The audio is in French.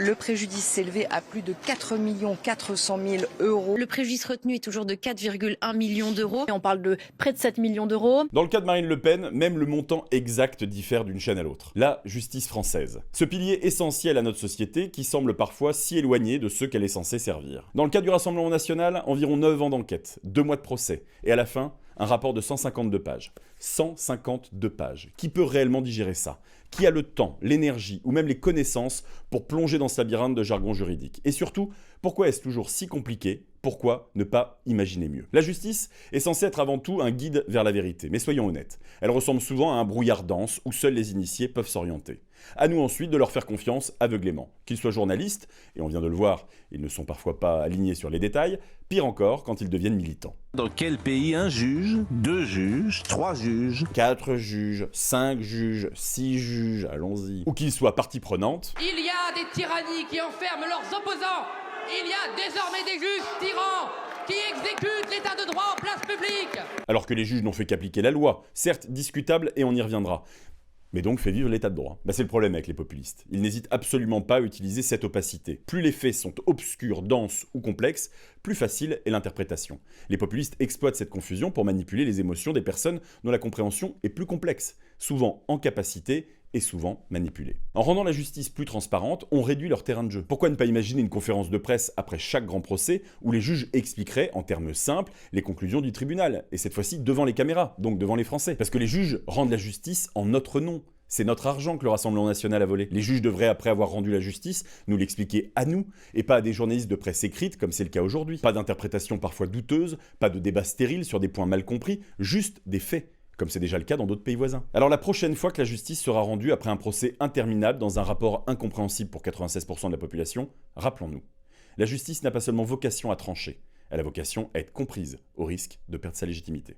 Le préjudice s'élevait à plus de 4 400 000 euros. Le préjudice retenu est toujours de 4,1 millions d'euros. Et on parle de près de 7 millions d'euros. Dans le cas de Marine Le Pen, même le montant exact diffère d'une chaîne à l'autre. La justice française. Ce pilier essentiel à notre société qui semble parfois si éloigné de ceux qu'elle est censée servir. Dans le cas du Rassemblement national, environ 9 ans d'enquête, 2 mois de procès, et à la fin, un rapport de 152 pages. 152 pages. Qui peut réellement digérer ça? Qui a le temps, l'énergie ou même les connaissances pour plonger dans ce labyrinthe de jargon juridique? Et surtout, pourquoi est-ce toujours si compliqué? Pourquoi ne pas imaginer mieux? La justice est censée être avant tout un guide vers la vérité, mais soyons honnêtes, elle ressemble souvent à un brouillard dense où seuls les initiés peuvent s'orienter. À nous ensuite de leur faire confiance aveuglément. Qu'ils soient journalistes, et on vient de le voir, ils ne sont parfois pas alignés sur les détails, pire encore quand ils deviennent militants. Dans quel pays un juge, 2 juges, 3 juges, 4 juges, 5 juges, 6 juges, allons-y. Ou qu'ils soient partie prenante. Il y a des tyrannies qui enferment leurs opposants. Il y a désormais des juges tyrans qui exécutent l'état de droit en place publique. Alors que les juges n'ont fait qu'appliquer la loi, certes discutable et on y reviendra. Mais donc fait vivre l'état de droit. C'est le problème avec les populistes. Ils n'hésitent absolument pas à utiliser cette opacité. Plus les faits sont obscurs, denses ou complexes, plus facile est l'interprétation. Les populistes exploitent cette confusion pour manipuler les émotions des personnes dont la compréhension est plus complexe, souvent en capacité et souvent manipulée. En rendant la justice plus transparente, on réduit leur terrain de jeu. Pourquoi ne pas imaginer une conférence de presse après chaque grand procès où les juges expliqueraient, en termes simples, les conclusions du tribunal, et cette fois-ci devant les caméras, donc devant les Français. Parce que les juges rendent la justice en notre nom. C'est notre argent que le Rassemblement national a volé. Les juges devraient, après avoir rendu la justice, nous l'expliquer à nous, et pas à des journalistes de presse écrite, comme c'est le cas aujourd'hui. Pas d'interprétation parfois douteuse, pas de débat stérile sur des points mal compris, juste des faits, comme c'est déjà le cas dans d'autres pays voisins. Alors la prochaine fois que la justice sera rendue après un procès interminable dans un rapport incompréhensible pour 96% de la population, rappelons-nous, la justice n'a pas seulement vocation à trancher, elle a vocation à être comprise, au risque de perdre sa légitimité.